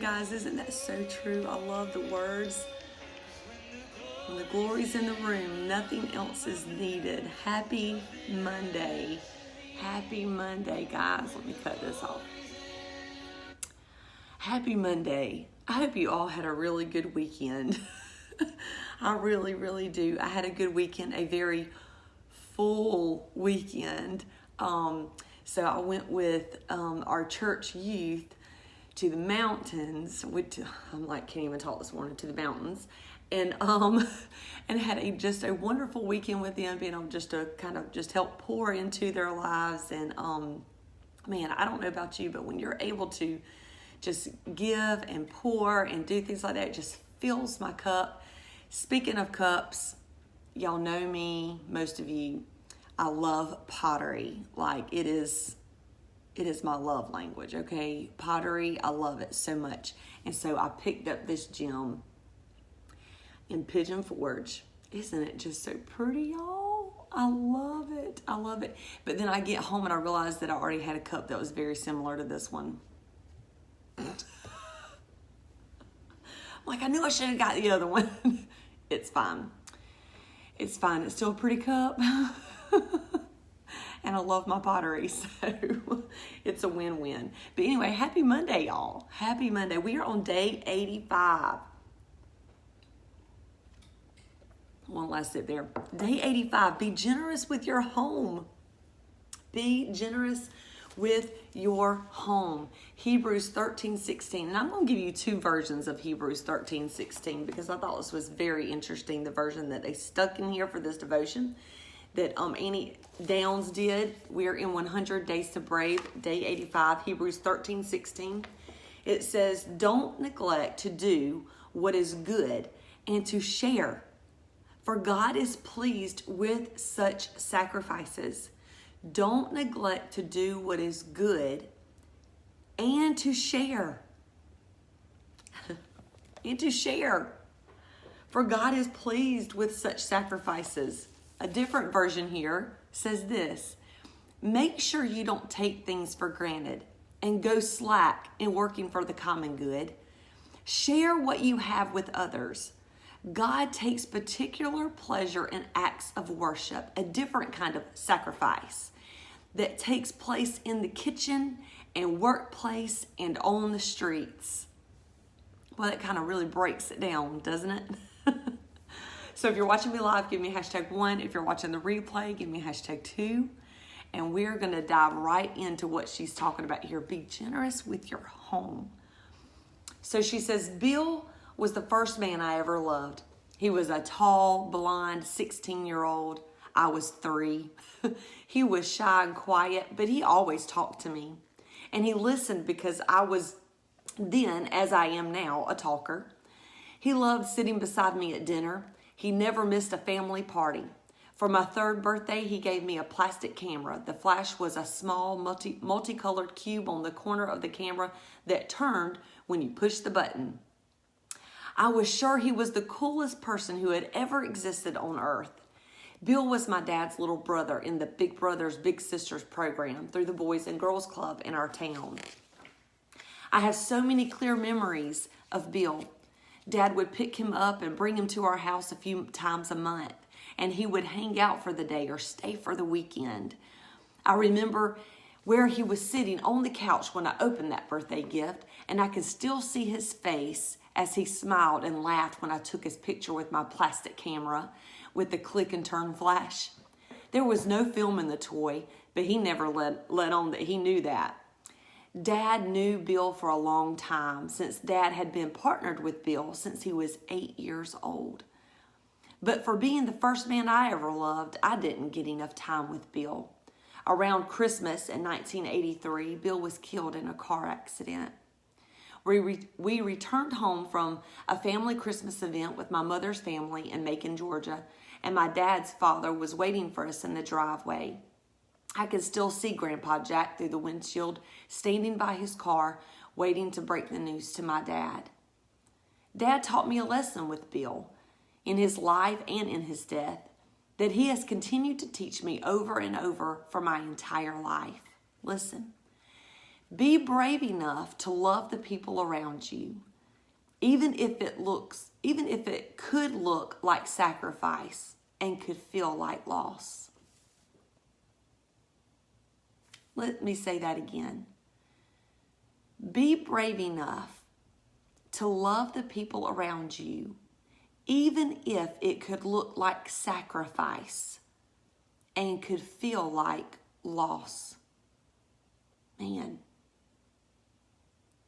guys? Isn't that so true? I love the words. When the glory's in the room, nothing else is needed. Happy Monday. Happy Monday, guys. Let me cut this off. Happy Monday. I hope you all had a really good weekend. I really, really do. I had a good weekend, a very full weekend. So I went with our church youth to the mountains. Can't even talk this morning, to the mountains. And had just a wonderful weekend with them, being able just to kind of just help pour into their lives. And man, I don't know about you, but when you're able to just give and pour and do things like that, it just fills my cup. Speaking of cups, y'all know me, most of you, I love pottery. Like it is my love language, okay? Pottery, I love it so much. And so I picked up this gem in Pigeon Forge. Isn't it just so pretty, y'all? I love it. I love it. But then I get home and I realized that I already had a cup that was very similar to this one. I knew I should have got the other one. It's fine. It's fine. It's still a pretty cup. And I love my pottery, so it's a win-win. But anyway, happy Monday, y'all. Happy Monday. We are on day 85. One last sip there. Day 85. Be generous with your home. Be generous with your home. Hebrews 13:16. And I'm going to give you two versions of Hebrews 13:16 because I thought this was very interesting, the version that they stuck in here for this devotion that Annie Downs did. We're in 100 Days to Brave, day 85, Hebrews 13:16. It says, don't neglect to do what is good and to share, for God is pleased with such sacrifices. Don't neglect to do what is good and to share. And to share. For God is pleased with such sacrifices. A different version here says this: make sure you don't take things for granted and go slack in working for the common good. Share what you have with others. God takes particular pleasure in acts of worship, a different kind of sacrifice that takes place in the kitchen and workplace and on the streets. Well, that kind of really breaks it down, doesn't it? So if you're watching me live, give me #1. If you're watching the replay, give me #2. And we're going to dive right into what she's talking about here. Be generous with your home. So she says, Bill was the first man I ever loved. He was a tall, blonde, 16-year-old. I was 3. He was shy and quiet, but he always talked to me. And he listened because I was then, as I am now, a talker. He loved sitting beside me at dinner. He never missed a family party. For my 3rd birthday, he gave me a plastic camera. The flash was a small multicolored cube on the corner of the camera that turned when you pushed the button. I was sure he was the coolest person who had ever existed on earth. Bill was my dad's little brother in the Big Brothers Big Sisters program through the Boys and Girls Club in our town. I have so many clear memories of Bill. Dad would pick him up and bring him to our house a few times a month, and he would hang out for the day or stay for the weekend. I remember where he was sitting on the couch when I opened that birthday gift, and I could still see his face as he smiled and laughed when I took his picture with my plastic camera with the click and turn flash. There was no film in the toy, but he never let on that he knew that. Dad knew Bill for a long time, since Dad had been partnered with Bill since he was 8 years old. But for being the first man I ever loved, I didn't get enough time with Bill. Around Christmas in 1983, Bill was killed in a car accident. We returned home from a family Christmas event with my mother's family in Macon, Georgia, and my dad's father was waiting for us in the driveway. I could still see Grandpa Jack through the windshield, standing by his car, waiting to break the news to my dad. Dad taught me a lesson with Bill, in his life and in his death, that he has continued to teach me over and over for my entire life. Listen, Be brave enough to love the people around you, even if it could look like sacrifice and could feel like loss. Let me say that again. Be brave enough to love the people around you, even if it could look like sacrifice and could feel like loss. Man,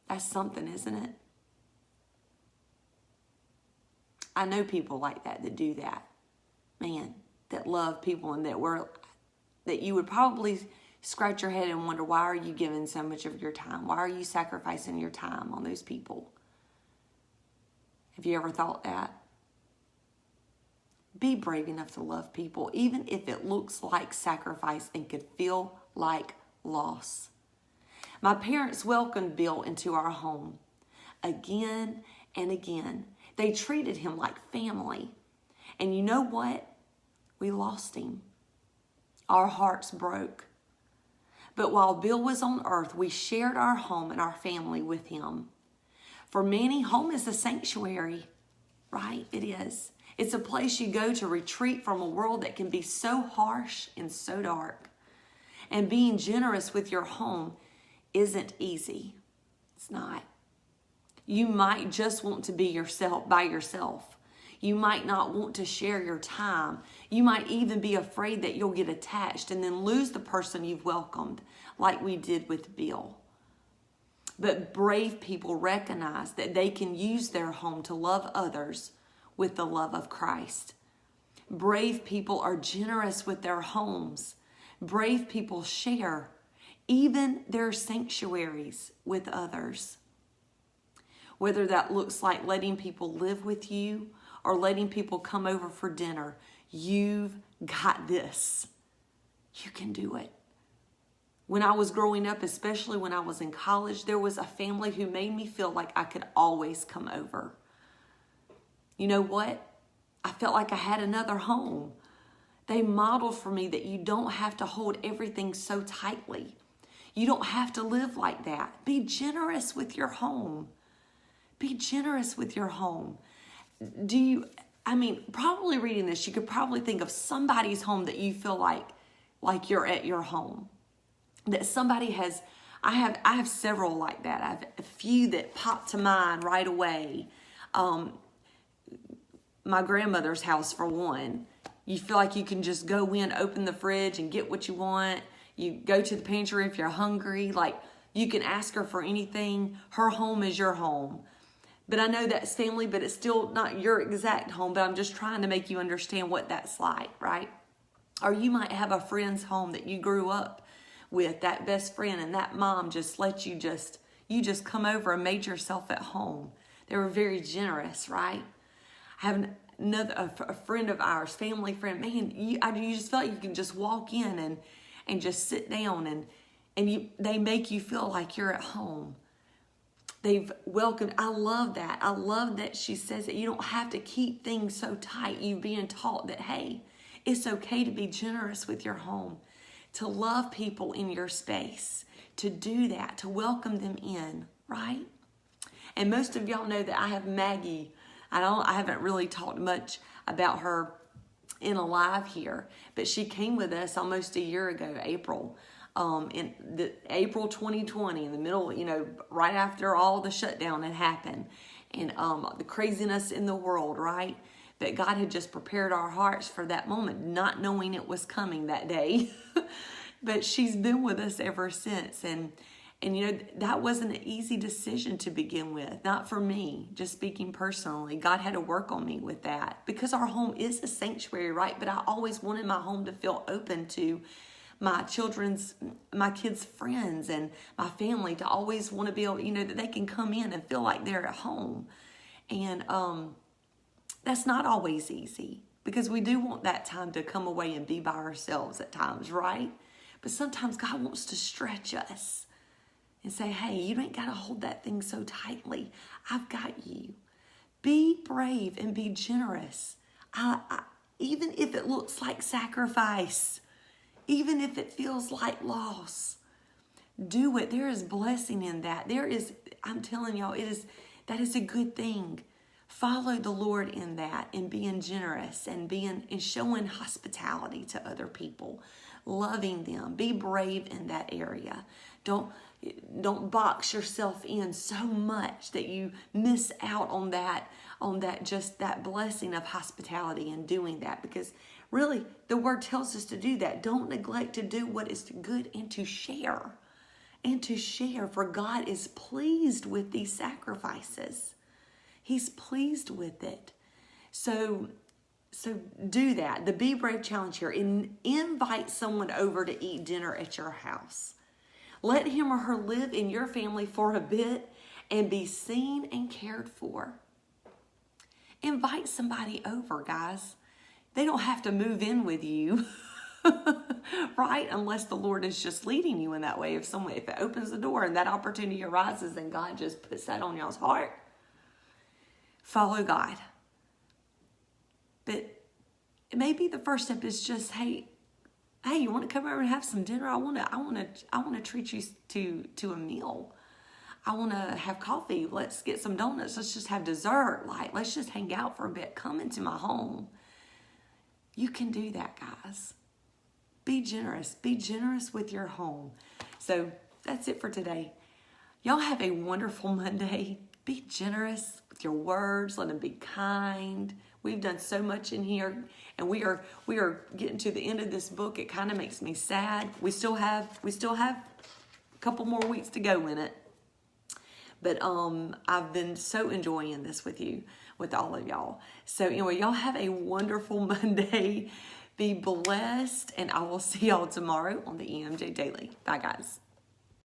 that's something, isn't it? I know people like that do that. Man, that love people and that you would probably scratch your head and wonder, why are you giving so much of your time? Why are you sacrificing your time on those people? Have you ever thought that? Be brave enough to love people, even if it looks like sacrifice and could feel like loss. My parents welcomed Bill into our home again and again. They treated him like family. And you know what? We lost him. Our hearts broke. But while Bill was on earth, we shared our home and our family with him. For many, home is a sanctuary, right? It is. It's a place you go to retreat from a world that can be so harsh and so dark. And being generous with your home isn't easy. It's not. You might just want to be by yourself. You might not want to share your time. You might even be afraid that you'll get attached and then lose the person you've welcomed, like we did with Bill. But brave people recognize that they can use their home to love others with the love of Christ. Brave people are generous with their homes. Brave people share even their sanctuaries with others. Whether that looks like letting people live with you or letting people come over for dinner, you've got this. You can do it. When I was growing up, especially when I was in college, there was a family who made me feel like I could always come over. You know what? I felt like I had another home. They modeled for me that you don't have to hold everything so tightly. You don't have to live like that. Be generous with your home. Be generous with your home. Probably reading this, you could probably think of somebody's home that you feel like you're at your home. That somebody has, I have several like that. I have a few that pop to mind right away. My grandmother's house, for one. You feel like you can just go in, open the fridge and get what you want. You go to the pantry if you're hungry. Like, you can ask her for anything. Her home is your home. But I know that's family, but it's still not your exact home. But I'm just trying to make you understand what that's like, right? Or you might have a friend's home that you grew up with, that best friend, and that mom just let you just come over and made yourself at home. They were very generous, right? I have a friend of ours, family friend, man, you just felt you can just walk in and just sit down and they make you feel like you're at home. They've welcomed. I love that. I love that she says that you don't have to keep things so tight. You being taught that, hey, it's okay to be generous with your home, to love people in your space, to do that, to welcome them in, right? And most of y'all know that I have Maggie. I haven't really talked much about her in a live here, but she came with us almost a year ago, April. In the April 2020, in the middle, right after all the shutdown had happened and the craziness in the world, right? That God had just prepared our hearts for that moment, not knowing it was coming that day. But she's been with us ever since. And that wasn't an easy decision to begin with. Not for me, just speaking personally. God had to work on me with that because our home is a sanctuary, right? But I always wanted my home to feel open to my kids' friends and my family, to always want to be able, that they can come in and feel like they're at home. And that's not always easy because we do want that time to come away and be by ourselves at times, right? But sometimes God wants to stretch us and say, hey, you ain't got to hold that thing so tightly. I've got you. Be brave and be generous. Even if it looks like sacrifice, even if it feels like loss, Do it. There is blessing in that. I'm telling y'all, that is a good thing. Follow the Lord in that, and being generous and showing hospitality to other people, loving them. Be brave in that area. Don't box yourself in so much that you miss out on that just that blessing of hospitality and doing that, because really the word tells us to do that. Don't neglect to do what is good and to share. For God is pleased with these sacrifices. He's pleased with it. So do that. The Be Brave challenge here. Invite someone over to eat dinner at your house. Let him or her live in your family for a bit and be seen and cared for. Invite somebody over, guys. They don't have to move in with you. Right? Unless the Lord is just leading you in that way. If it opens the door and that opportunity arises and God just puts that on y'all's heart, follow God. But maybe the first step is just, hey, you want to come over and have some dinner? I want to treat you to a meal. I want to have coffee. Let's get some donuts. Let's just have dessert. Let's just hang out for a bit. Come into my home. You can do that, guys. Be generous. Be generous with your home. So that's it for today. Y'all have a wonderful Monday. Be generous with your words. Let them be kind. We've done so much in here, and we are getting to the end of this book. It kind of makes me sad. We still have a couple more weeks to go in it. But I've been so enjoying this with all of y'all. So anyway, y'all have a wonderful Monday. Be blessed, and I will see y'all tomorrow on the EMJ Daily. Bye, guys.